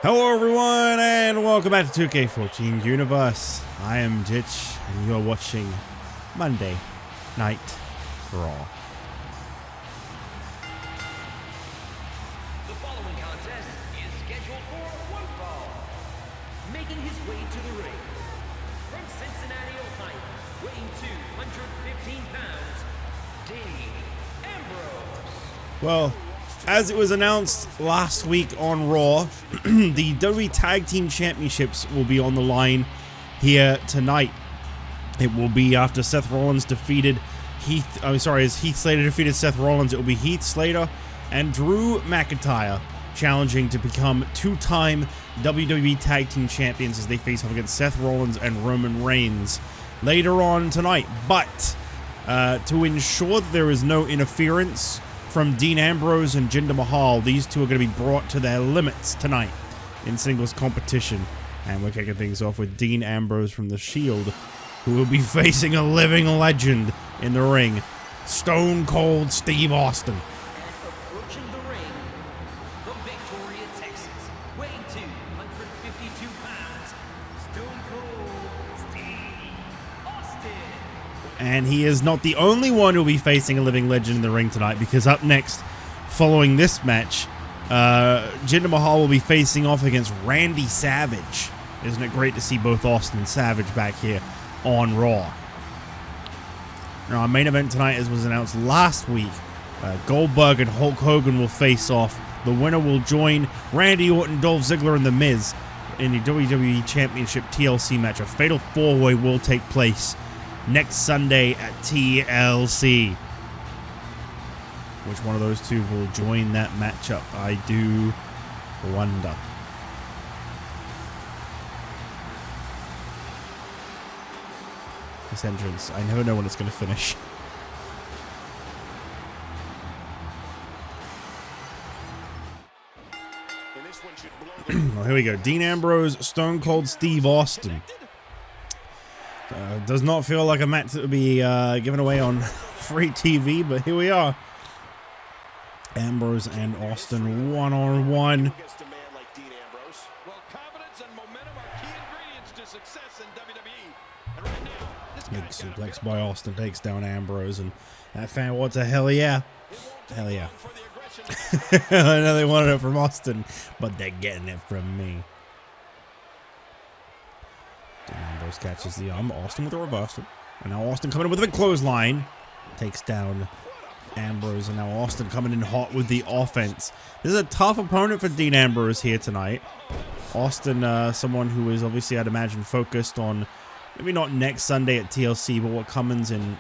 Hello everyone and welcome back to 2K14 Universe. I am Ditch and you are watching Monday Night Raw. The following contest is scheduled for one fall. Making his way to the ring from Cincinnati, Ohio, weighing 215 pounds, Dean Ambrose. Well, as it was announced last week on Raw, the WWE Tag Team Championships will be on the line here tonight. It will be after Seth Rollins defeated as Heath Slater defeated Seth Rollins, it will be Heath Slater and Drew McIntyre challenging to become two-time WWE Tag Team Champions as they face off against Seth Rollins and Roman Reigns later on tonight. But to ensure that there is no interference from Dean Ambrose and Jinder Mahal, these two are going to be brought to their limits tonight in singles competition. And we're kicking things off with Dean Ambrose from The Shield, who will be facing a living legend in the ring, Stone Cold Steve Austin. And approaching the ring from Victoria, Texas, weighing 252 pounds, Stone Cold Steve Austin. And he is not the only one who will be facing a living legend in the ring tonight, because up next, following this match, Jinder Mahal will be facing off against Randy Savage. Isn't it great to see both Austin and Savage back here on Raw? Now, our main event tonight, as was announced last week, Goldberg and Hulk Hogan will face off. The winner will join Randy Orton, Dolph Ziggler, and The Miz in the WWE Championship TLC match. A fatal four-way will take place next Sunday at TLC. Which one of those two will join that matchup? I do wonder. This entrance, I never know when it's going to finish. Well, here we go. Dean Ambrose, Stone Cold Steve Austin. Does not feel like a match that would be given away on free TV, but here we are. Ambrose and Austin one-on-one. Well, confidence and momentum are key ingredients to success in WWE. And right now, this Big guy's suplex by Austin takes down Ambrose, and that fan wants a hell yeah. Hell yeah. for the aggression. I know they wanted it from Austin, but they're getting it from me. Dean Ambrose catches the arm. Austin with a reversal. And now Austin coming in with a big clothesline. Takes down Ambrose, and now Austin coming in hot with the offense. This is a tough opponent for Dean Ambrose here tonight. Austin, someone who is obviously, I'd imagine, focused on maybe not next Sunday at TLC, but what comes in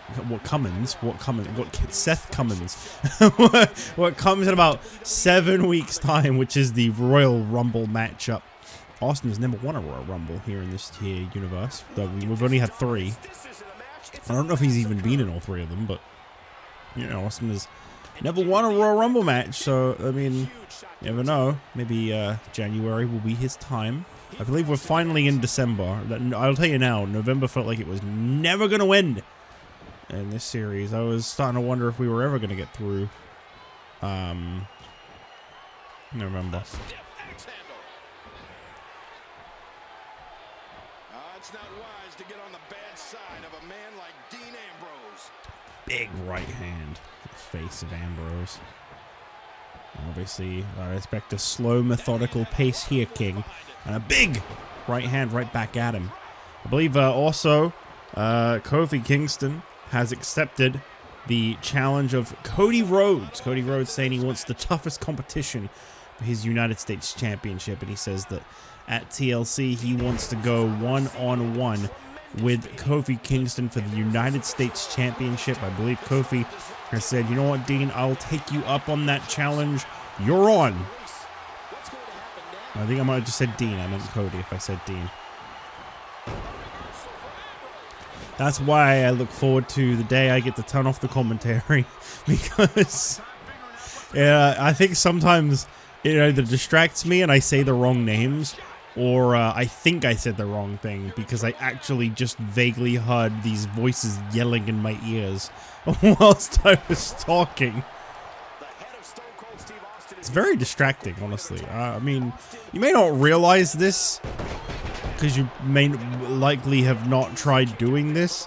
about 7 weeks time, which is the Royal Rumble matchup. Austin has never won a Royal Rumble here in this universe, though we've only had 3. I don't know if he's even been in all 3 of them, but you know, Austin has never won a Royal Rumble match, so, I mean, you never know. Maybe January will be his time. I believe we're finally in December. I'll tell you now, November felt like it was never going to end in this series. I was starting to wonder if we were ever going to get through November. It's not wise to get on the bad side of a man like Dean Ambrose. Big right hand to the face of Ambrose. Obviously, I expect a slow, methodical pace here, King. And a big right hand right back at him. I believe also Kofi Kingston has accepted the challenge of Cody Rhodes. Cody Rhodes saying he wants the toughest competition for his United States Championship. And he says that at TLC, he wants to go one-on-one with Kofi Kingston for the United States Championship. I believe Kofi has said, you know what, Dean, I'll take you up on that challenge. You're on. I think I might have just said Dean. I meant Cody if I said Dean. That's why I look forward to the day I get to turn off the commentary. Because I think sometimes it either distracts me and I say the wrong names, or I think I said the wrong thing because I actually just vaguely heard these voices yelling in my ears whilst I was talking. The head of Stone Cold Steve Austin It's very distracting, honestly. I mean, you may not realize this because you may likely have not tried doing this,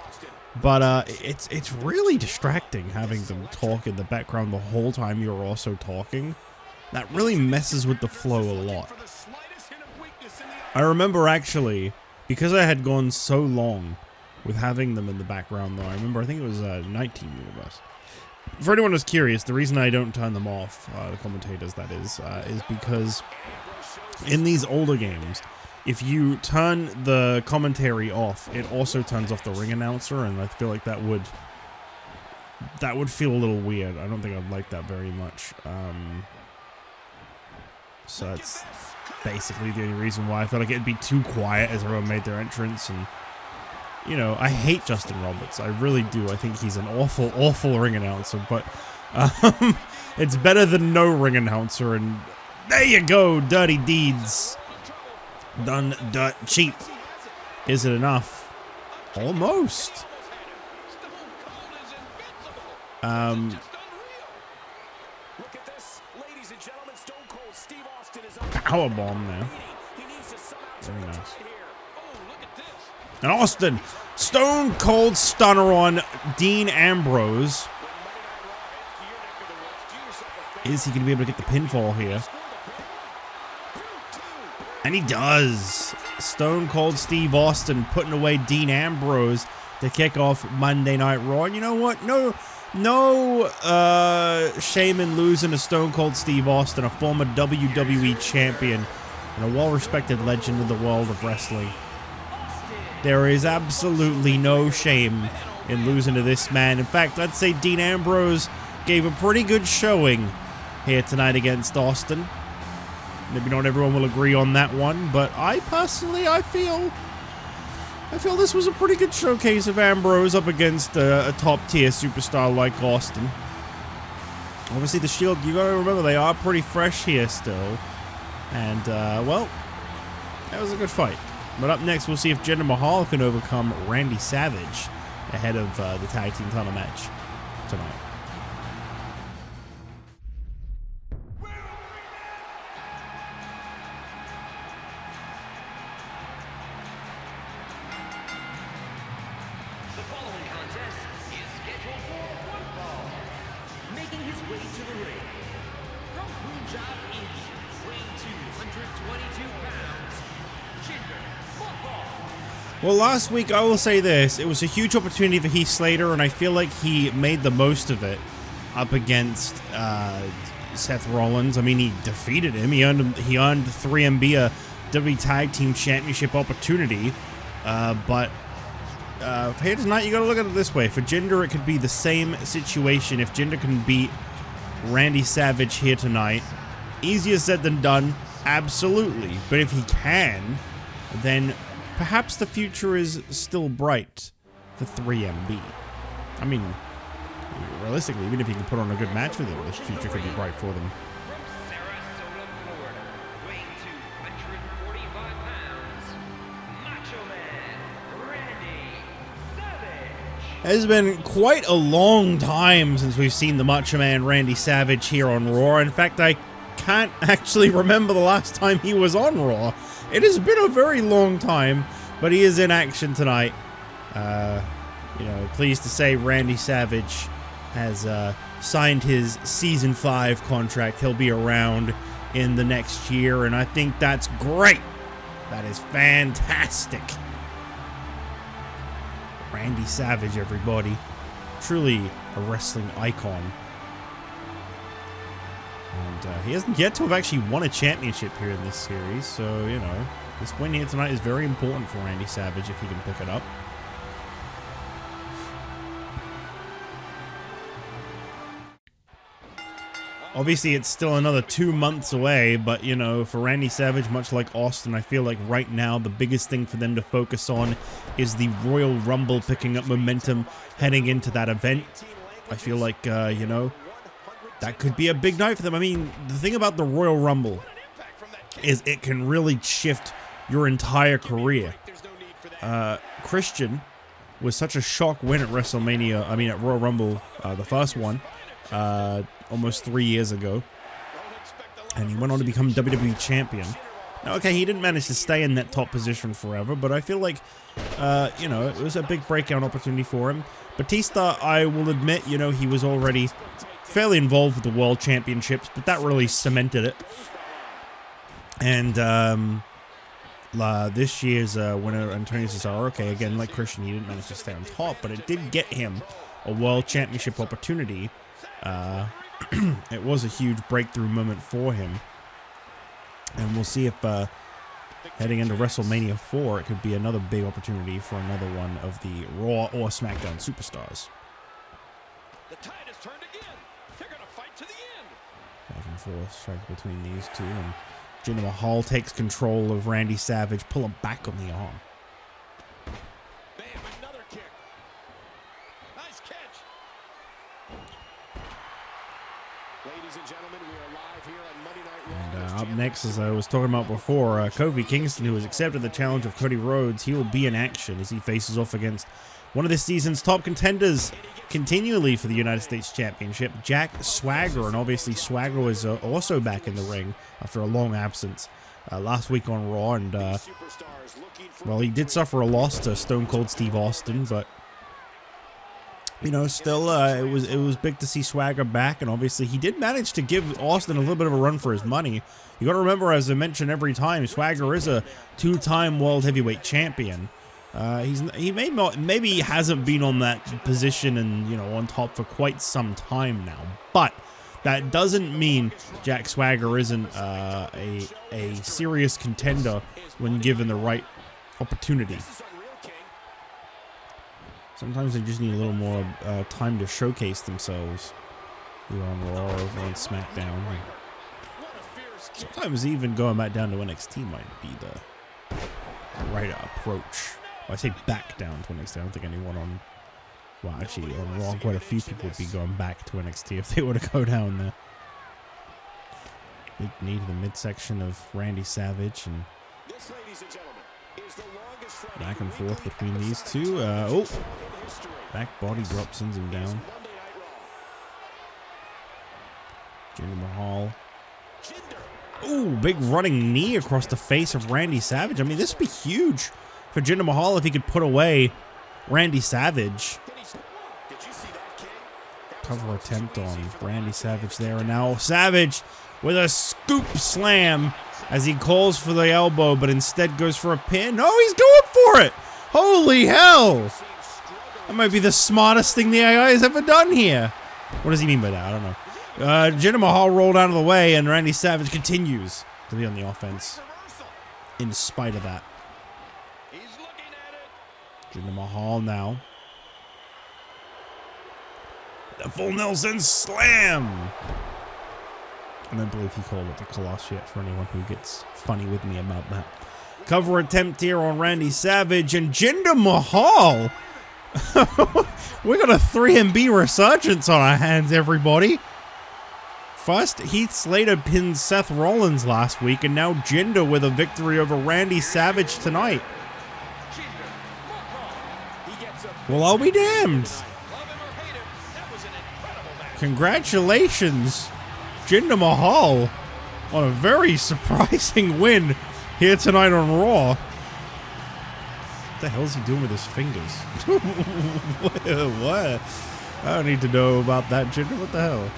but it's really distracting having them talk in the background the whole time you're also talking. That really messes with the flow a lot. I remember actually, because I had gone so long with having them in the background though, I think it was Night Team Universe. For anyone who's curious, the reason I don't turn them off, the commentators that is because in these older games, if you turn the commentary off, it also turns off the ring announcer, and I feel like that would feel a little weird. I don't think I'd like that very much. So that's basically the only reason why I felt like it'd be too quiet as everyone made their entrance. And you know, I hate Justin Roberts. I really do. I think he's an awful, awful ring announcer. But it's better than no ring announcer. And there you go, dirty deeds. Done dirt cheap. Is it enough? Almost. Powerbomb now. Very nice. And Austin, Stone Cold Stunner on Dean Ambrose. Is he going to be able to get the pinfall here? And he does. Stone Cold Steve Austin putting away Dean Ambrose to kick off Monday Night Raw. And you know what? No shame in losing to Stone Cold Steve Austin, a former WWE champion and a well-respected legend in the world of wrestling. There is absolutely no shame in losing to this man. In fact, I'd say Dean Ambrose gave a pretty good showing here tonight against Austin. Maybe not everyone will agree on that one, but I personally, I feel this was a pretty good showcase of Ambrose up against a top-tier superstar like Austin. Obviously, the Shield, you gotta remember, they are pretty fresh here still. And, well, that was a good fight. But up next, we'll see if Jinder Mahal can overcome Randy Savage ahead of the tag team title match tonight. The following contest is scheduled for one fall. Making his way to the ring from Punjab, India, weighing 222 pounds, Jinder Mahal. Well, last week, I will say this. It was a huge opportunity for Heath Slater, and I feel like he made the most of it up against Seth Rollins. I mean, he defeated him. He earned 3MB a WWE Tag Team Championship opportunity. But here tonight, you got to look at it this way. For Jinder, it could be the same situation. If Jinder can beat Randy Savage here tonight, easier said than done, absolutely. But if he can, then perhaps the future is still bright for 3MB. I mean, realistically, even if he can put on a good match with him, this future could be bright for them. From Sarasota, Florida, weighing 245 pounds, Macho Man Randy Savage. It has been quite a long time since we've seen the Macho Man Randy Savage here on Raw. In fact, I can't actually remember the last time he was on Raw. It has been a very long time, but he is in action tonight. You know, pleased to say Randy Savage has signed his Season 5 contract. He'll be around in the next year, and I think that's great. That is fantastic. Randy Savage, everybody. Truly a wrestling icon. And he hasn't yet to have actually won a championship here in this series, so, you know, this win here tonight is very important for Randy Savage if he can pick it up. Obviously, it's still another 2 months away, but, you know, for Randy Savage, much like Austin, I feel like right now the biggest thing for them to focus on is the Royal Rumble picking up momentum heading into that event. I feel like, you know, that could be a big night for them. I mean, the thing about the Royal Rumble is it can really shift your entire career. Christian was such a shock win at WrestleMania, I mean at Royal Rumble, the first one, almost 3 years ago. And he went on to become WWE Champion. Now, okay, he didn't manage to stay in that top position forever, but I feel like, you know, it was a big breakout opportunity for him. Batista, I will admit, you know, he was already fairly involved with the World Championships, but that really cemented it. And this year's winner, Antonio Cesaro, okay, again, like Christian, he didn't manage to stay on top, but it did get him a World Championship opportunity. It was a huge breakthrough moment for him. And we'll see if heading into WrestleMania 4, it could be another big opportunity for another one of the Raw or SmackDown superstars. The tide has turned again. They're going to fight to the end. Back and forth strike between these two, and Jinder Mahal takes control of Randy Savage, pull him back on the arm. Bam, another kick. Nice catch. Ladies and gentlemen, we are live here on Monday Night Raw. And up next, as I was talking about before, Kofi Kingston, who has accepted the challenge of Cody Rhodes, he will be in action as he faces off against one of this season's top contenders continually for the United States Championship, Jack Swagger. And obviously Swagger was also back in the ring after a long absence last week on Raw. And, well, he did suffer a loss to Stone Cold Steve Austin, but, you know, still, it was big to see Swagger back. And obviously he did manage to give Austin a little bit of a run for his money. You got to remember, as I mentioned every time, Swagger is a two-time World Heavyweight Champion. He maybe hasn't been on that position and, you know, on top for quite some time now, but that doesn't mean Jack Swagger isn't a serious contender when given the right opportunity. Sometimes they just need a little more time to showcase themselves. Either on Raw or over on SmackDown. Sometimes even going back down to NXT might be the right approach. Well, I say back down to NXT. I don't think anyone on... Well, actually, on Raw, quite a few people would be going back to NXT if they were to go down there. Big knee to the midsection of Randy Savage. And back and forth between these two. Oh! Back body drop sends him down. Jinder Mahal. Ooh, big running knee across the face of Randy Savage. I mean, this would be huge for Jinder Mahal if he could put away Randy Savage. Cover attempt on Randy Savage there. And now Savage with a scoop slam as he calls for the elbow, but instead goes for a pin. Oh, he's going for it! Holy hell! That might be the smartest thing the AI has ever done here. What does he mean by that? I don't know. Jinder Mahal rolled out of the way, and Randy Savage continues to be on the offense in spite of that. Jinder Mahal now. The full Nelson slam! I don't believe he called it the Colossus yet, for anyone who gets funny with me about that. Cover attempt here on Randy Savage, and Jinder Mahal! We got a 3MB resurgence on our hands, everybody. First, Heath Slater pinned Seth Rollins last week, and now Jinder with a victory over Randy Savage tonight. Well, I'll be damned. Congratulations, Jinder Mahal, on a very surprising win here tonight on Raw. What the hell is he doing with his fingers? What? I don't need to know about that, Jinder. What the hell?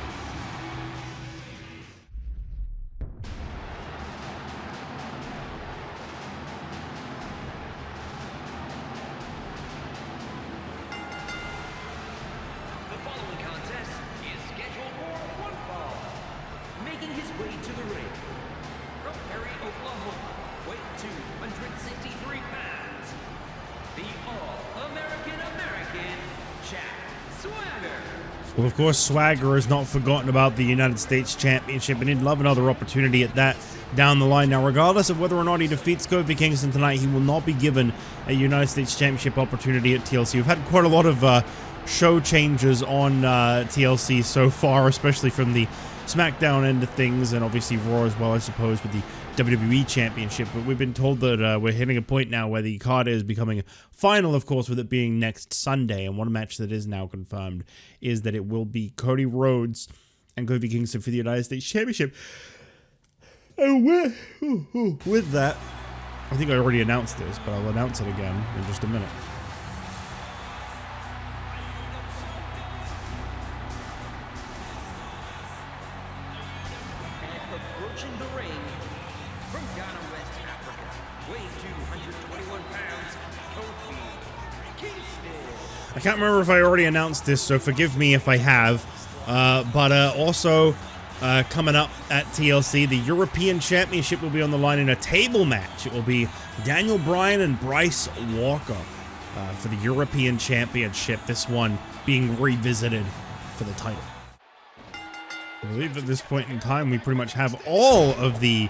Well, of course, Swagger has not forgotten about the United States Championship, and he'd love another opportunity at that down the line. Now, regardless of whether or not he defeats Kofi Kingston tonight, he will not be given a United States Championship opportunity at TLC. We've had quite a lot of show changes on TLC so far, especially from the SmackDown end of things, and obviously Raw as well, I suppose, with the WWE Championship. But we've been told that we're hitting a point now where the card is becoming final, of course, with it being next Sunday. And one match that is now confirmed is that it will be Cody Rhodes and Kofi Kingston for the United States Championship. And with that, I think I already announced this, but I'll announce it again in just a minute. Approaching the ring from Ghana, West Africa, weighing 221 pounds, Kofi Kingston. I can't remember if I already announced this, so forgive me if I have. But also, coming up at TLC, the European Championship will be on the line in a table match. It will be Daniel Bryan and Bryce Walker for the European Championship, this one being revisited for the title. I believe at this point in time, we pretty much have all of the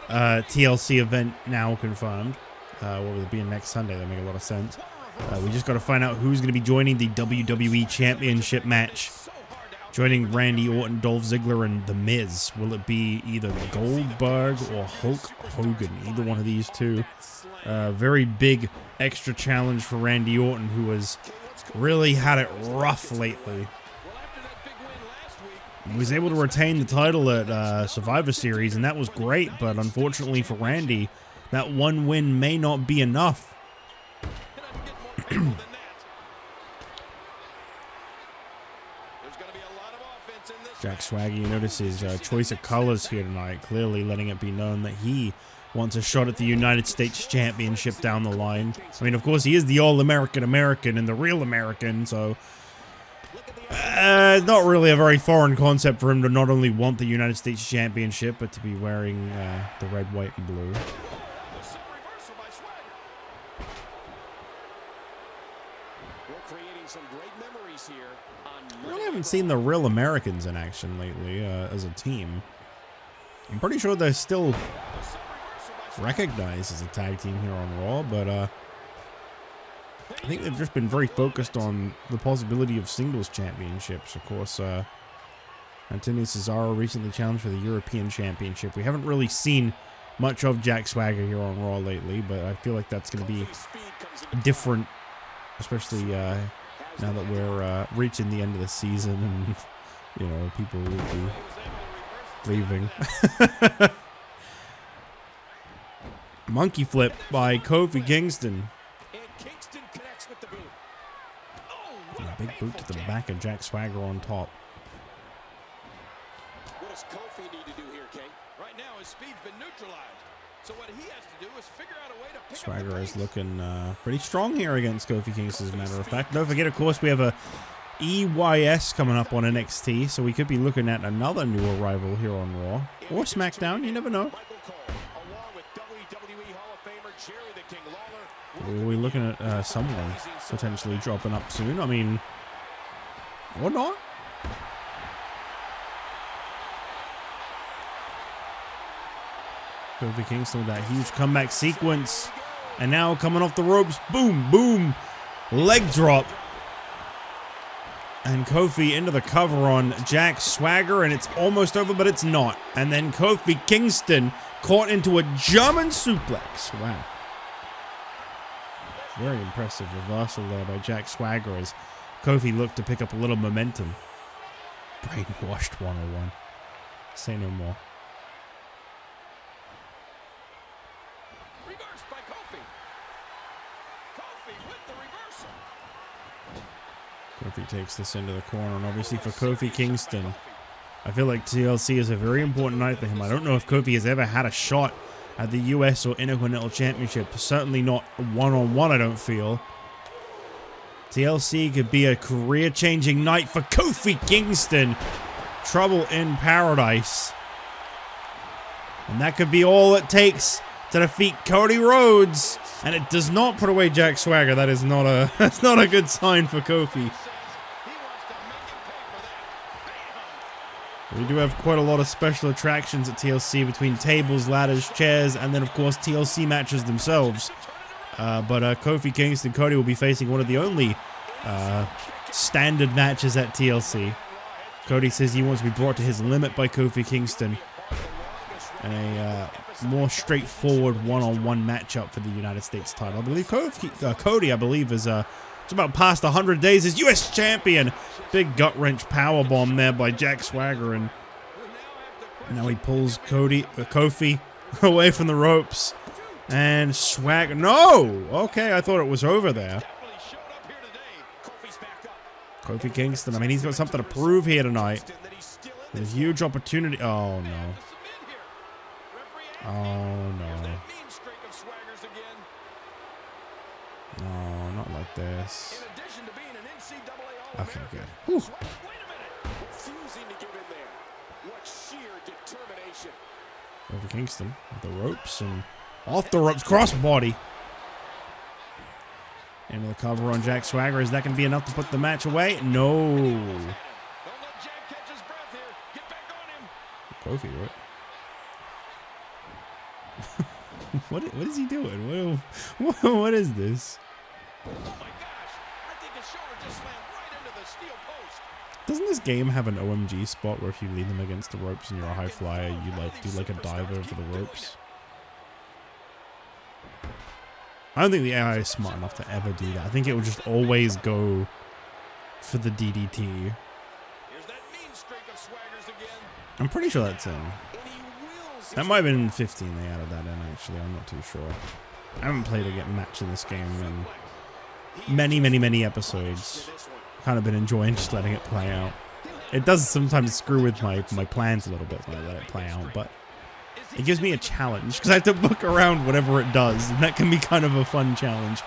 TLC event now confirmed. What will it be next Sunday? That makes a lot of sense. We just got to find out who's going to be joining the WWE Championship match. Joining Randy Orton, Dolph Ziggler, and The Miz. Will it be either Goldberg or Hulk Hogan? Either one of these two. Very big extra challenge for Randy Orton, who has really had it rough lately. He was able to retain the title at Survivor Series, and that was great, but unfortunately for Randy, that one win may not be enough. Jack Swagger, you notice his choice of colors here tonight, clearly letting it be known that he wants a shot at the United States Championship down the line. I mean, of course, he is the All-American American and the real American, so it's not really a very foreign concept for him to not only want the United States Championship, but to be wearing the red, white, and blue. I really haven't seen the Real Americans in action lately as a team. I'm pretty sure they're still recognized as a tag team here on Raw, but I think they've just been very focused on the possibility of singles championships. Of course, Antonio Cesaro recently challenged for the European Championship. We haven't really seen much of Jack Swagger here on Raw lately, but I feel like that's going to be different, especially now that we're reaching the end of the season and, you know, people will be leaving. Monkey flip by Kofi Kingston. And a big boot to the back of Jack Swagger on top. What does Kofi need to do here, King? Right now, his speed's been neutralized. So what he has to do is figure out a way to pick Swagger is looking pretty strong here against Kofi Kingston, as a matter of fact. Don't forget, of course, we have a EYS coming up on NXT, so we could be looking at another new arrival here on Raw. Or SmackDown, you never know. Are we looking at someone potentially dropping up soon? I mean, or not? Kofi Kingston with that huge comeback sequence. And now coming off the ropes. Boom, boom. Leg drop. And Kofi into the cover on Jack Swagger. And it's almost over, but it's not. And then Kofi Kingston caught into a German suplex. Wow. Very impressive reversal there by Jack Swagger as Kofi looked to pick up a little momentum. Brainwashed 101. Say no more. Reversed by Kofi. Kofi with the reversal. Kofi takes this into the corner, and obviously for Kofi Kingston, I feel like TLC is a very important night for him. I don't know if Kofi has ever had a shot at the US or Intercontinental Championship. Certainly not one-on-one, I don't feel. TLC could be a career-changing night for Kofi Kingston. Trouble in paradise. And that could be all it takes to defeat Cody Rhodes. And it does not put away Jack Swagger. That is not a that's not a good sign for Kofi. We do have quite a lot of special attractions at TLC between tables, ladders, chairs, and then of course TLC matches themselves. But Kofi Kingston, Cody will be facing one of the only standard matches at TLC. Cody says he wants to be brought to his limit by Kofi Kingston. And a more straightforward one-on-one matchup for the United States title. I believe Cody, I believe, is it's about past 100 days as U.S. champion. Big gut-wrench powerbomb there by Jack Swagger. And Now he pulls Kofi away from the ropes. And Swagger. No! Okay, I thought it was over there. Kofi Kingston. I mean, he's got something to prove here tonight. With a huge opportunity. Oh, no. Oh, no. No, not like this. Okay, good. Whew. Kofi Kingston with the ropes and off the ropes, crossbody. Into the cover on Jack Swagger. Is that going to be enough to put the match away? No. Kofi, what? What is he doing? What is this? Oh my gosh! I think his shoulder just slammed right into the steel post. Doesn't this game have an OMG spot where if you lean them against the ropes and you're a high flyer, you like do like a dive over the ropes? I don't think the AI is smart enough to ever do that. I think it would just always go for the DDT. I'm pretty sure that's in. That might have been in 15 they added that in, actually. I'm not too sure. I haven't played a match in this game in many episodes. Kind of been enjoying just letting it play out. It does sometimes screw with my plans a little bit when I let it play out, but it gives me a challenge because I have to book around whatever it does, and that can be kind of a fun challenge.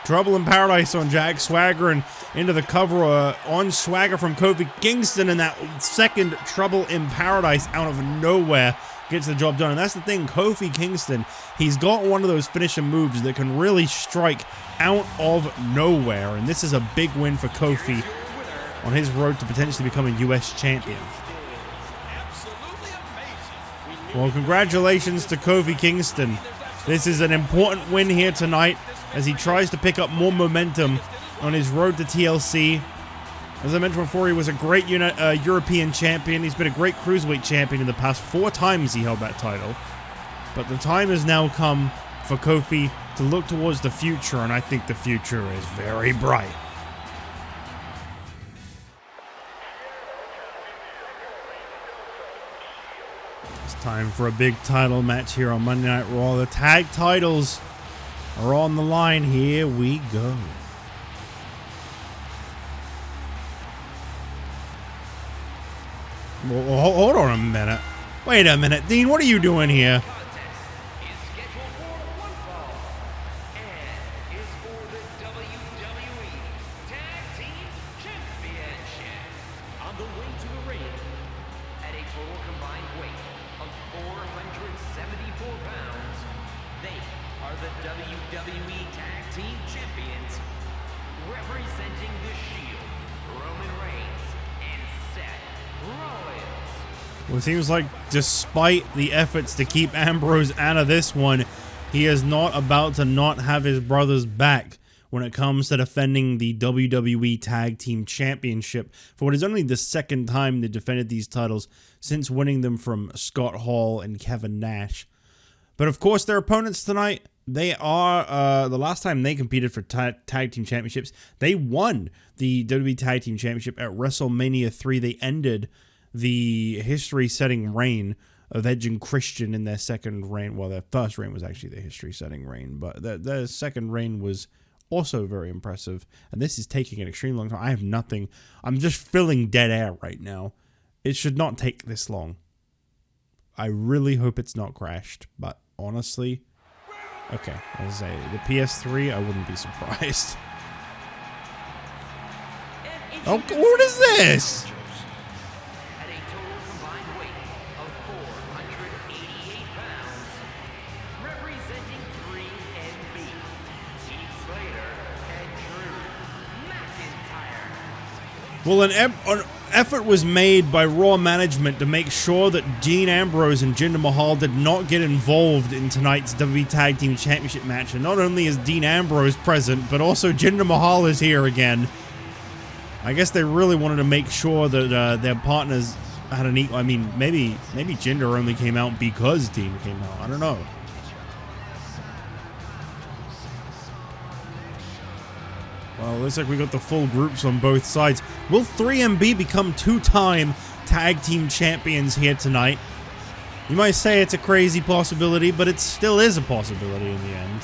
Trouble in Paradise on Jack Swagger and into the cover on Swagger from Kofi Kingston, and that second Trouble in Paradise out of nowhere gets the job done. And that's the thing, Kofi Kingston, he's got one of those finishing moves that can really strike out of nowhere, and this is a big win for Kofi on his road to potentially becoming US champion. Well, congratulations to Kofi Kingston. This is an important win here tonight as he tries to pick up more momentum on his road to TLC. As I mentioned before, he was a great European champion. He's been a great cruiserweight champion in the past 4 times he held that title. But the time has now come for Kofi to look towards the future, and I think the future is very bright. It's time for a big title match here on Monday Night Raw. The tag titles are on the line. Here we go. Well, hold on a minute. Wait a minute. Dean, what are you doing here? Well, it seems like despite the efforts to keep Ambrose out of this one, he is not about to not have his brother's back when it comes to defending the WWE Tag Team Championship for what is only the second time they defended these titles since winning them from Scott Hall and Kevin Nash. But of course, their opponents tonight, they are, the last time they competed for Tag Team Championships, they won the WWE Tag Team Championship at WrestleMania 3. They ended the history-setting reign of Edge and Christian in their second reign. Well, their first reign was actually the history-setting reign, but their second reign was also very impressive. And this is taking an extremely long time. I have nothing. I'm just filling dead air right now. It should not take this long. I really hope it's not crashed, but honestly, okay, as I say, the PS3, I wouldn't be surprised. Oh, what is this? Well, an effort was made by Raw management to make sure that Dean Ambrose and Jinder Mahal did not get involved in tonight's WWE Tag Team Championship match. And not only is Dean Ambrose present, but also Jinder Mahal is here again. I guess they really wanted to make sure that their partners had an equal. I mean, maybe Jinder only came out because Dean came out. I don't know. Well, looks like we got the full groups on both sides. Will 3MB become 2-time tag team champions here tonight? You might say it's a crazy possibility, but it still is a possibility in the end.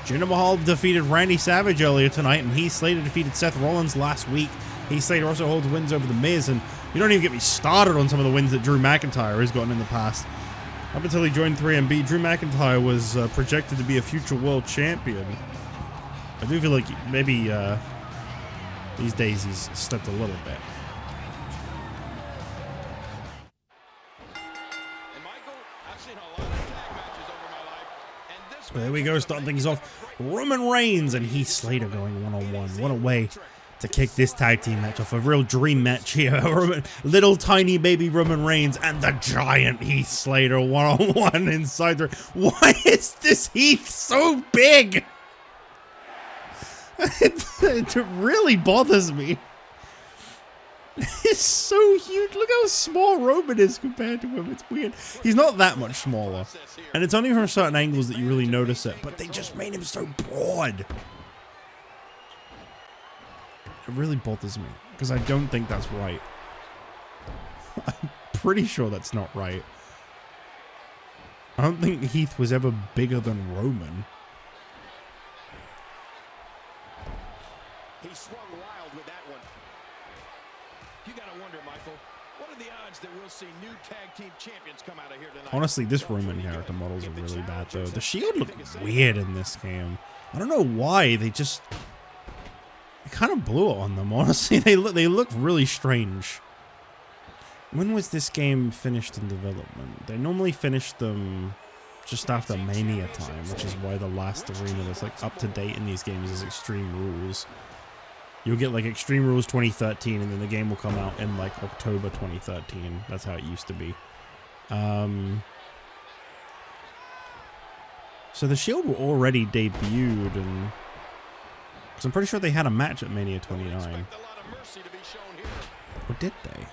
Jinder Mahal defeated Randy Savage earlier tonight, and Heath Slater defeated Seth Rollins last week. Heath Slater also holds wins over The Miz, and you don't even get me started on some of the wins that Drew McIntyre has gotten in the past. Up until he joined 3MB, Drew McIntyre was projected to be a future world champion. I do feel like maybe these days he's stepped a little bit. There we go, starting things off. Roman Reigns and Heath Slater going one-on-one. What a way to kick this tag team match off. A real dream match here. Little tiny baby Roman Reigns and the giant Heath Slater one-on-one inside the... Why is this Heath so big? It really bothers me. It's so huge. Look how small Roman is compared to him. It's weird. He's not that much smaller. And it's only from certain angles that you really notice it. But they just made him so broad. It really bothers me. Because I don't think that's right. I'm pretty sure that's not right. I don't think Heath was ever bigger than Roman. He swung wild with that one. You gotta wonder, Michael, what are the odds that we'll see new tag team champions come out of here tonight? Honestly, this Roman character models are really bad, though. The Shield look weird in this game. I don't know why. They kind of blew it on them, honestly. They look really strange. When was this game finished in development? They normally finish them just after Mania time, which is why the last arena that's like up to date in these games is Extreme Rules. You'll get like Extreme Rules 2013, and then the game will come out in like October 2013. That's how it used to be. So the Shield were already debuted, and because I'm pretty sure they had a match at Mania 29. Or did they?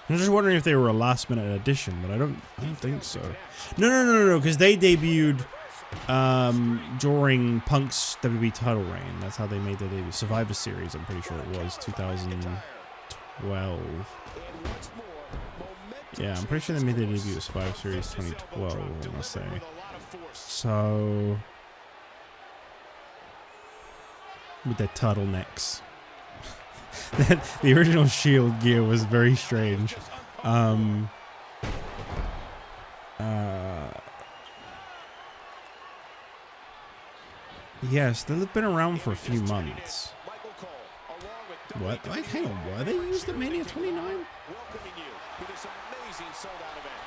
I'm just wondering if they were a last-minute addition, but I don't think so. No, because they debuted during Punk's WWE title reign. That's how they made their debut. Survivor Series, I'm pretty sure it was 2012. Yeah, I'm pretty sure they made their debut at Survivor Series 2012, I want to say. So, with their turtlenecks. The original Shield gear was very strange. Yes, they've been around for a few months. What? Like, hang on, were they used at Mania 29?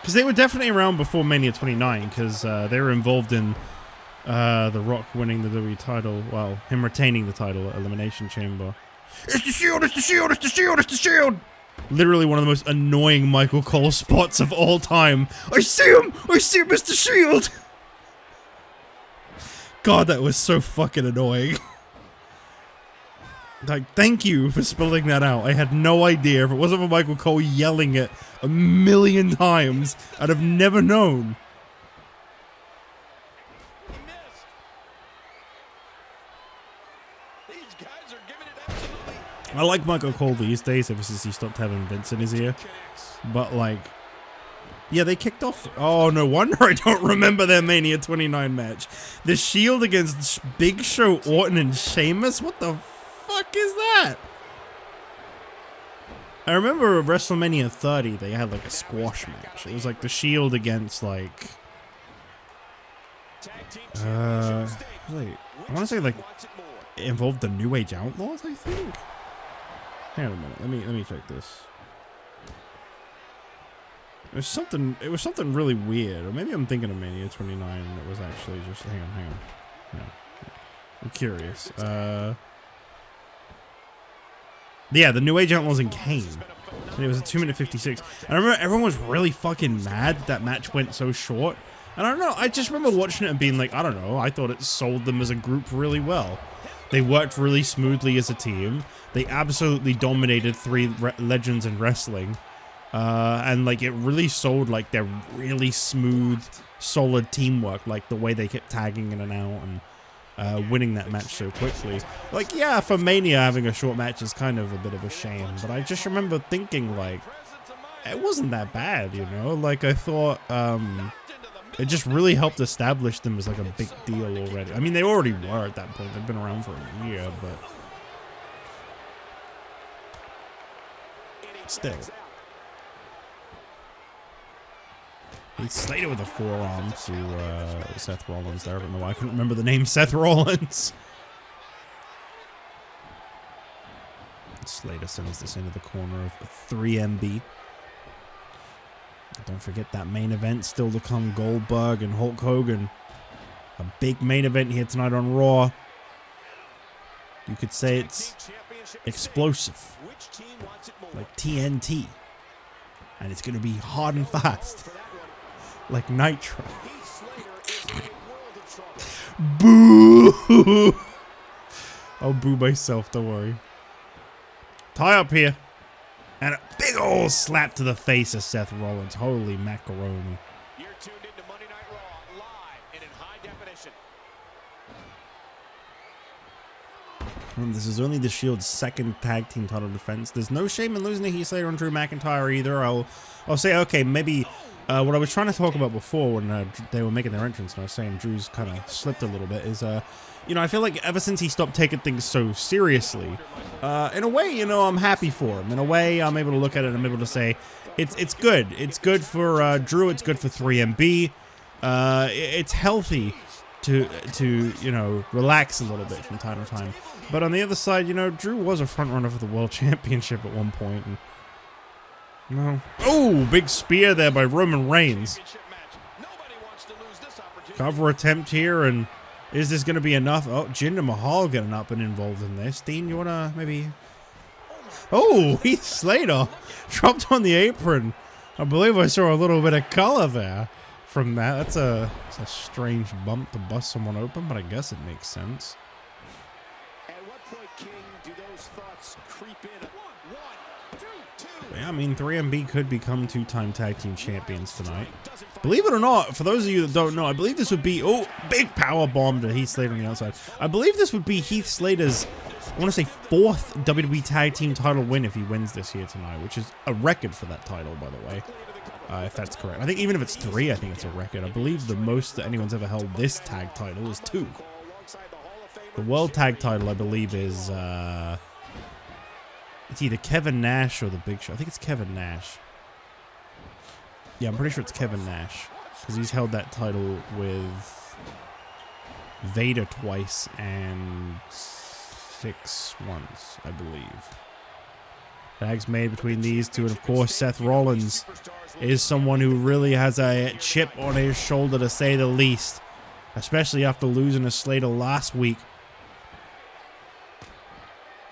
Because they were definitely around before Mania 29, because they were involved in The Rock winning the WWE title. Well, him retaining the title at Elimination Chamber. It's the Shield, it's the Shield, it's the Shield, it's the Shield! Literally one of the most annoying Michael Cole spots of all time. I see him, it's the Shield! God, that was so fucking annoying. Like, thank you for spelling that out. I had no idea. If it wasn't for Michael Cole yelling it a million times, I'd have never known. I like Michael Cole these days ever since he stopped having Vince in his ear. But, like, yeah, they kicked off. Oh, no wonder I don't remember their Mania 29 match. The Shield against Big Show, Orton, and Sheamus? What the fuck is that? I remember WrestleMania 30, they had like a squash match. It was like the Shield against like... wait, I want to say like it involved the New Age Outlaws, I think? Hang on a minute, let me check this. It was something really weird, or maybe I'm thinking of Mania 29 and it was actually just, hang on. I'm curious. Yeah, the New Age Outlaws and Kane. And it was a 2-minute 56. I remember everyone was really fucking mad that match went so short. And I don't know, I just remember watching it and being like, I don't know, I thought it sold them as a group really well. They worked really smoothly as a team. They absolutely dominated three legends in wrestling. And like it really sold like their really smooth, solid teamwork, like the way they kept tagging in and out and winning that match so quickly. Like, yeah, for Mania having a short match is kind of a bit of a shame, but I just remember thinking like, it wasn't that bad, you know? Like, I thought, it just really helped establish them as, like, a big deal already. I mean, they already were at that point. They've been around for a year, but still. He slayed it with a forearm to Seth Rollins there. I don't know why I couldn't remember the name Seth Rollins. Slater sends this into the corner of 3MB. Don't forget that main event still to come. Goldberg and Hulk Hogan. A big main event here tonight on Raw. You could say it's explosive. Like TNT. And it's going to be hard and fast. Like Nitro. Boo! I'll boo myself, don't worry. Tie up here. And a big old slap to the face of Seth Rollins. Holy macaroni. You're tuned into Monday Night Raw, live and in high definition. This is only the Shield's second tag team title defense. There's no shame in losing to Heath Slater and Drew McIntyre either. I'll say, okay, maybe what I was trying to talk about before when they were making their entrance, and I was saying Drew's kind of slipped a little bit, is, you know, I feel like ever since he stopped taking things so seriously, in a way, you know, I'm happy for him. In a way, I'm able to look at it and I'm able to say, it's good. It's good for Drew. It's good for 3MB. It's healthy to you know, relax a little bit from time to time. But on the other side, you know, Drew was a front runner for the World Championship at one point. And, no. Oh, big spear there by Roman Reigns. Cover attempt here, and is this going to be enough? Oh, Jinder Mahal getting up and involved in this. Dean, you want to maybe... Oh, Heath Slater dropped on the apron. I believe I saw a little bit of color there from that. That's a strange bump to bust someone open, but I guess it makes sense. At what point, King, do those thoughts creep in? One, two. Yeah, I mean, 3MB could become two-time tag team champions tonight. Believe it or not, for those of you that don't know, I believe this would be... Oh, big power bomb to Heath Slater on the outside. I believe this would be Heath Slater's, I want to say, 4th WWE tag team title win if he wins this here tonight, which is a record for that title, by the way. If that's correct. I think even if it's 3, I think it's a record. I believe the most that anyone's ever held this tag title is 2. The World Tag title, I believe, is... it's either Kevin Nash or the Big Show. I think it's Kevin Nash. Yeah, I'm pretty sure it's Kevin Nash, because he's held that title with Vader twice and 6 once, I believe. Tags made between these two, and of course Seth Rollins is someone who really has a chip on his shoulder, to say the least, especially after losing to Slater last week.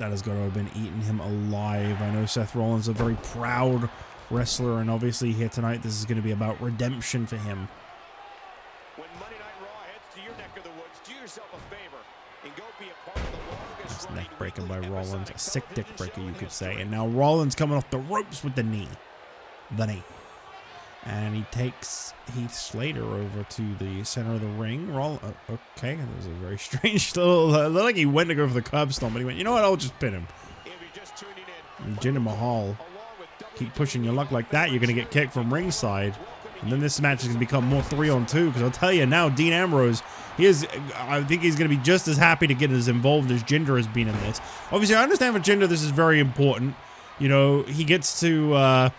That is going to have been eating him alive. I know Seth Rollins is a very proud wrestler, and obviously here tonight this is going to be about redemption for him. When Monday Night Raw heads to your neck of the woods, do yourself a favor and go be a part of the longest Neck breaker by Rollins, a sick dick breaker you could say, and now Rollins coming off the ropes with the knee. And he takes Heath Slater over to the center of the ring. Okay, that was a very strange little... looked like he went to go for the curb stomp, but he went, you know what, I'll just pin him. And Jinder Mahal, keep pushing your luck like that, you're going to get kicked from ringside. And then this match is going to become more 3-on-2, because I'll tell you now, Dean Ambrose, I think he's going to be just as happy to get as involved as Jinder has been in this. Obviously, I understand for Jinder this is very important. You know, he gets to...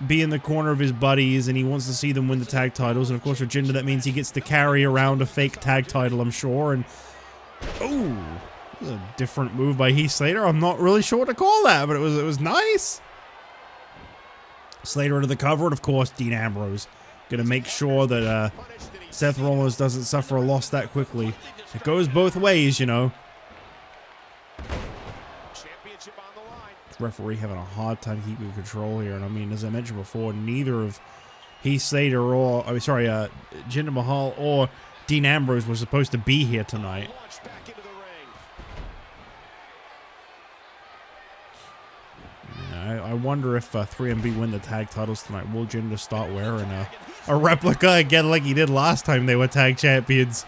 be in the corner of his buddies, and he wants to see them win the tag titles. And of course, for Jinder, that means he gets to carry around a fake tag title, I'm sure. And oh, a different move by Heath Slater. I'm not really sure what to call that, but it was nice. Slater into the cover, and of course, Dean Ambrose gonna make sure that Seth Rollins doesn't suffer a loss that quickly. It goes both ways, you know. Referee having a hard time keeping control here, and I mean, as I mentioned before, neither of Heath Slater or Jinder Mahal or Dean Ambrose was supposed to be here tonight. Yeah, I wonder if 3MB win the tag titles tonight. Will Jinder start wearing a replica again like he did last time they were tag champions?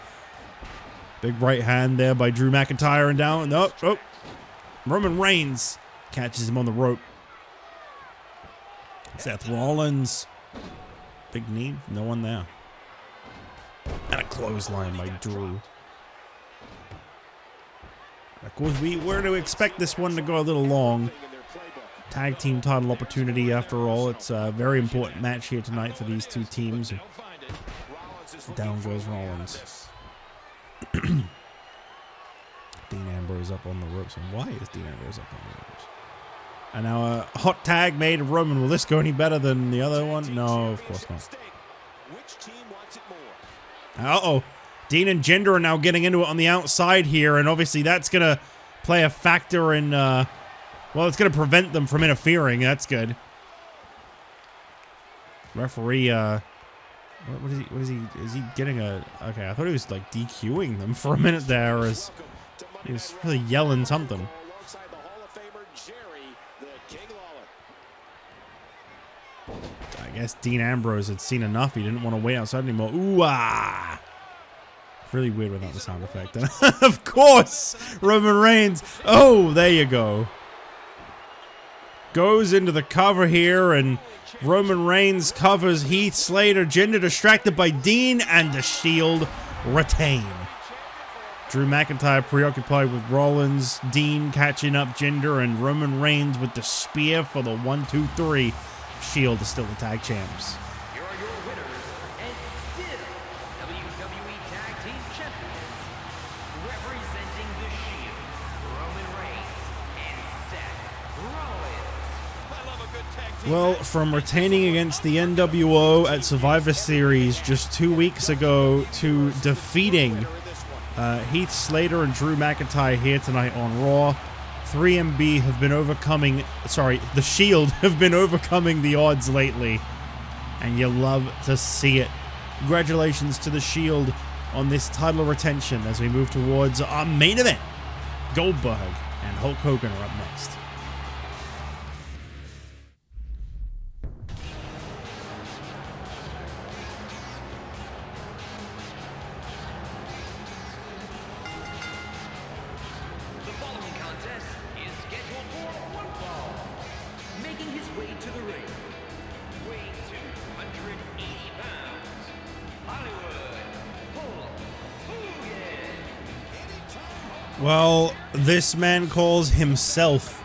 Big right hand there by Drew McIntyre, and down. Oh, Roman Reigns catches him on the rope. Seth Rollins. Big knee. No one there. And a clothesline by Drew. Of course, we were to expect this one to go a little long. Tag team title opportunity, after all. It's a very important match here tonight for these two teams. Down goes Rollins. Dean Ambrose up on the ropes. And why is Dean Ambrose up on the ropes? And now a hot tag made of Roman. Will this go any better than the other one? No, of course not. Uh-oh. Dean and Jinder are now getting into it on the outside here, and obviously that's going to play a factor in, well, it's going to prevent them from interfering. That's good. Referee, what is he getting a, okay, I thought he was like DQing them for a minute there, as he was really yelling something. I guess Dean Ambrose had seen enough. He didn't want to wait outside anymore. Ooh, ah. Really weird without the sound effect. And of course, Roman Reigns. Oh, there you go. Goes into the cover here, and Roman Reigns covers Heath Slater. Jinder distracted by Dean, and the Shield retain. Drew McIntyre preoccupied with Rollins. Dean catching up Jinder, and Roman Reigns with the spear for the 1-2-3. Shield is still the tag champs. Here are your winners, and still WWE Tag Team Champions, representing the Shield, Roman Reigns and Seth Rollins. I love a good tag team. Well, from retaining against the NWO at Survivor Series just 2 weeks ago to defeating Heath Slater and Drew McIntyre here tonight on Raw, 3MB have been overcoming, the Shield have been overcoming the odds lately, and you love to see it. Congratulations to the Shield on this title retention as we move towards our main event. Goldberg and Hulk Hogan are up next. Well, this man calls himself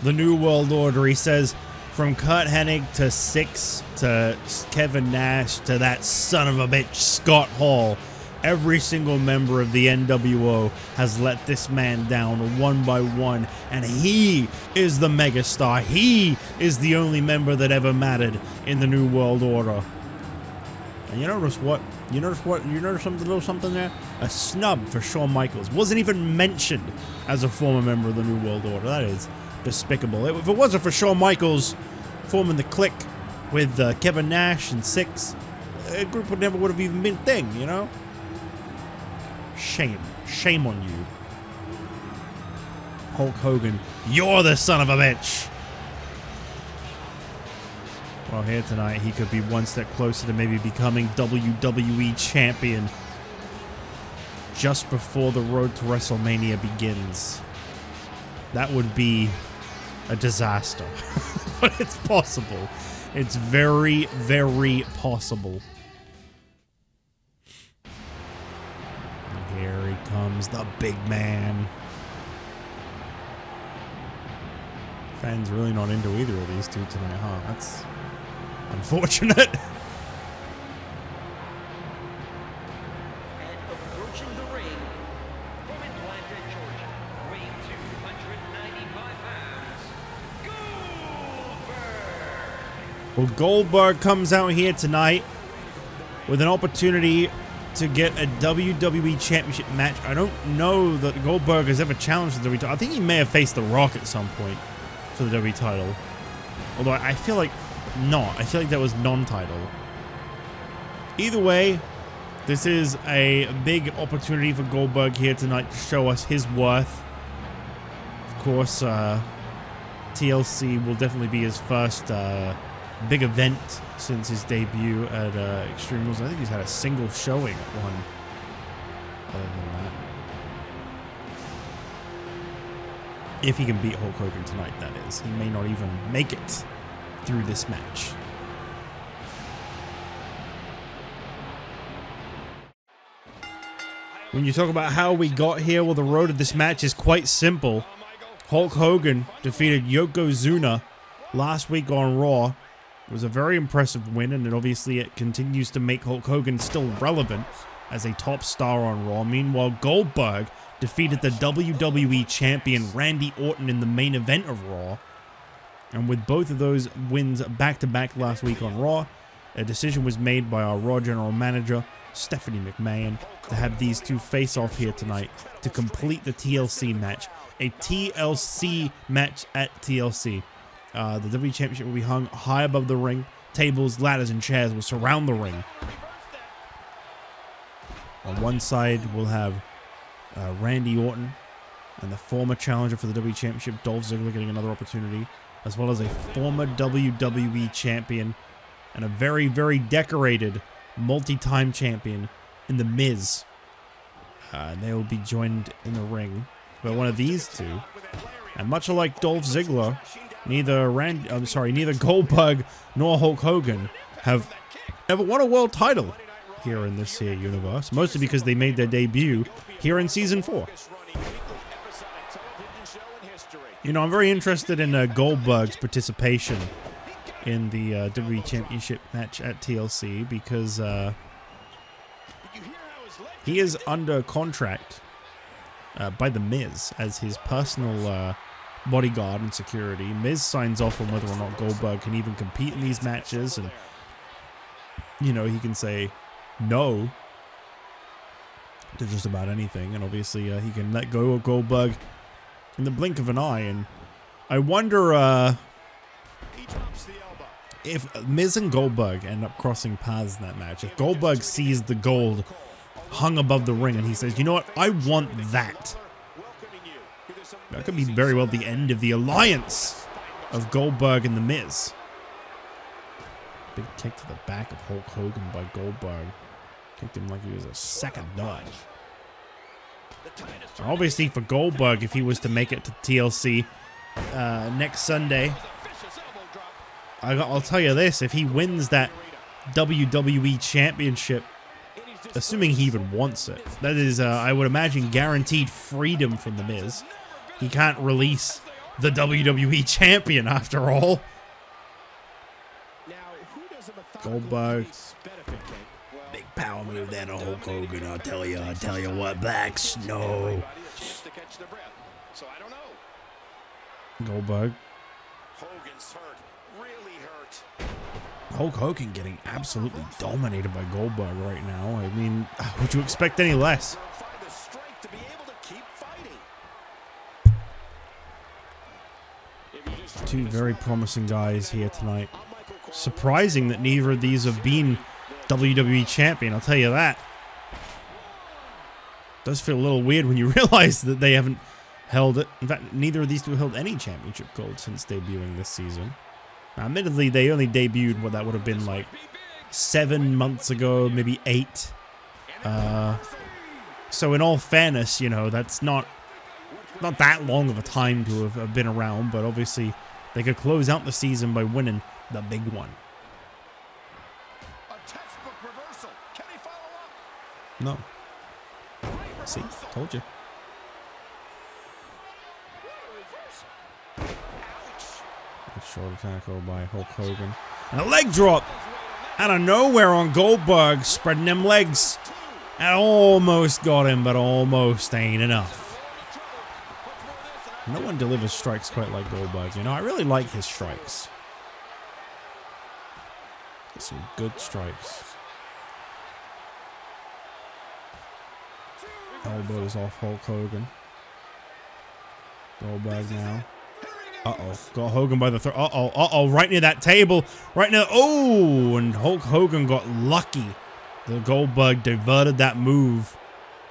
the New World Order. He says, from Kurt Hennig to Six to Kevin Nash to that son of a bitch Scott Hall, every single member of the NWO has let this man down one by one, and he is the megastar. He is the only member that ever mattered in the New World Order. And you notice what? You notice something, a little something there? A snub for Shawn Michaels. Wasn't even mentioned as a former member of the New World Order. That is despicable. If it wasn't for Shawn Michaels forming the clique with Kevin Nash and Six, a group would have even been a thing, you know? Shame. Shame on you. Hulk Hogan, you're the son of a bitch. Well, here tonight, he could be one step closer to maybe becoming WWE Champion just before the road to WrestleMania begins. That would be a disaster. But it's possible. It's very, very possible. And here he comes, the big man. Fans really not into either of these two tonight, huh? That's unfortunate. And approaching the ring from Atlanta, Georgia, weighing 295 pounds, Goldberg. Well, Goldberg comes out here tonight with an opportunity to get a WWE Championship match. I don't know that Goldberg has ever challenged the WWE title. I think he may have faced The Rock at some point for the WWE title. Although I feel like not. I feel like that was non-title. Either way, this is a big opportunity for Goldberg here tonight to show us his worth. Of course, TLC will definitely be his first big event since his debut at Extreme Rules. I think he's had a single showing at one. Other than that, if he can beat Hulk Hogan tonight, that is. He may not even make it through this match. When you talk about how we got here, well, the road to this match is quite simple. Hulk Hogan defeated Yokozuna last week on Raw. It was a very impressive win, and obviously it continues to make Hulk Hogan still relevant as a top star on Raw. Meanwhile, Goldberg defeated the WWE Champion Randy Orton in the main event of Raw. And with both of those wins back-to-back last week on Raw, a decision was made by our Raw General Manager, Stephanie McMahon, to have these two face off here tonight to complete the TLC match. A TLC match at TLC. The WWE Championship will be hung high above the ring. Tables, ladders, and chairs will surround the ring. On one side, we'll have Randy Orton and the former challenger for the WWE Championship, Dolph Ziggler, getting another opportunity, as well as a former WWE Champion and a very, very decorated multi-time champion in The Miz. They will be joined in the ring by one of these two. And much like Dolph Ziggler, neither Goldberg nor Hulk Hogan have ever won a world title here in this here universe, mostly because they made their debut here in Season 4. You know, I'm very interested in Goldberg's participation in the WWE Championship match at TLC because he is under contract by The Miz as his personal bodyguard and security. Miz signs off on whether or not Goldberg can even compete in these matches, and you know, he can say no to just about anything, and obviously he can let go of Goldberg in the blink of an eye. And I wonder if Miz and Goldberg end up crossing paths in that match. If Goldberg sees the gold hung above the ring and he says, you know what, I want that. That could be very well the end of the alliance of Goldberg and The Miz. Big kick to the back of Hulk Hogan by Goldberg. Kicked him like he was a second dog. Obviously for Goldberg, if he was to make it to TLC next Sunday, I'll tell you this, if he wins that WWE Championship, assuming he even wants it, that is, I would imagine, guaranteed freedom from The Miz. He can't release the WWE Champion after all. Goldberg. Big power move there to Hulk Hogan, I'll tell you what, Black Snow. Goldberg. Hulk Hogan getting absolutely dominated by Goldberg right now. I mean, would you expect any less? Two very promising guys here tonight. Surprising that neither of these have been WWE Champion, I'll tell you that. Does feel a little weird when you realize that they haven't held it. In fact, neither of these two held any championship gold since debuting this season. Now, admittedly, they only debuted what that would have been like 7 months ago, maybe 8. So in all fairness, you know, that's not that long of a time to have been around, but obviously they could close out the season by winning the big one. No. See, told you. Shoulder tackle by Hulk Hogan. And a leg drop out of nowhere on Goldberg, spreading them legs. And almost got him, but almost ain't enough. No one delivers strikes quite like Goldberg. You know, I really like his strikes. Get some good strikes. Elbows off Hulk Hogan. Goldberg now. Uh-oh. Got Hogan by the throat. Uh-oh. Right near that table. Right near. Oh! And Hulk Hogan got lucky. The Goldberg diverted that move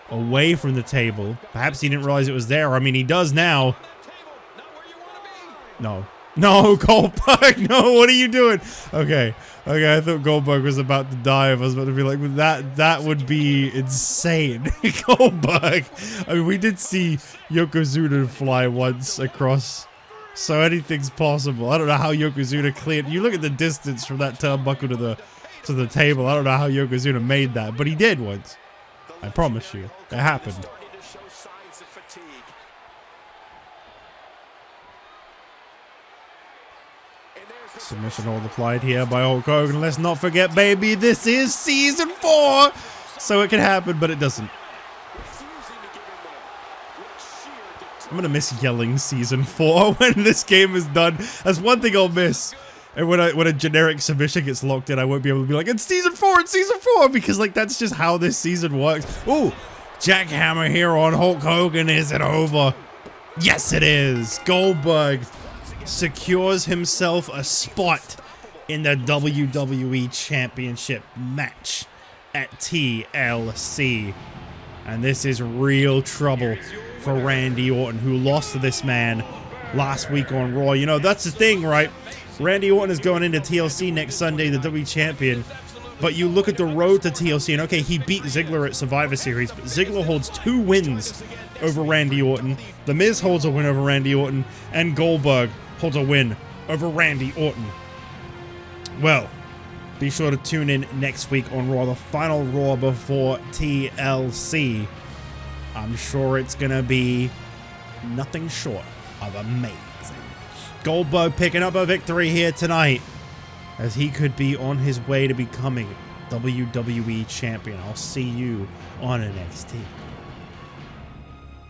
away from the table. Perhaps he didn't realize it was there. I mean, he does now. No. No, Goldberg. No, what are you doing? Okay. Okay, I thought Goldberg was about to die. I was about to be like, that would be insane. Goldberg. I mean, we did see Yokozuna fly once across. So anything's possible. I don't know how Yokozuna cleared. You look at the distance from that turnbuckle to the table. I don't know how Yokozuna made that, but he did once. I promise you, it happened. Submission hold applied here by Hulk Hogan. Let's not forget, baby, this is season 4. So it can happen, but it doesn't. I'm going to miss yelling season 4 when this game is done. That's one thing I'll miss. And when a generic submission gets locked in, I won't be able to be like, it's season 4, it's season 4, because like that's just how this season works. Ooh, jackhammer here on Hulk Hogan. Is it over? Yes, it is. Goldberg secures himself a spot in the WWE Championship match at TLC. And this is real trouble for Randy Orton, who lost to this man last week on Raw. You know, that's the thing, right? Randy Orton is going into TLC next Sunday, the WWE Champion. But you look at the road to TLC, and okay, he beat Ziggler at Survivor Series, but Ziggler holds 2 wins over Randy Orton. The Miz holds a win over Randy Orton, and Goldberg holds a win over Randy Orton. Well, be sure to tune in next week on Raw, the final Raw before TLC. I'm sure it's going to be nothing short of amazing. Goldberg picking up a victory here tonight, as he could be on his way to becoming WWE Champion. I'll see you on NXT.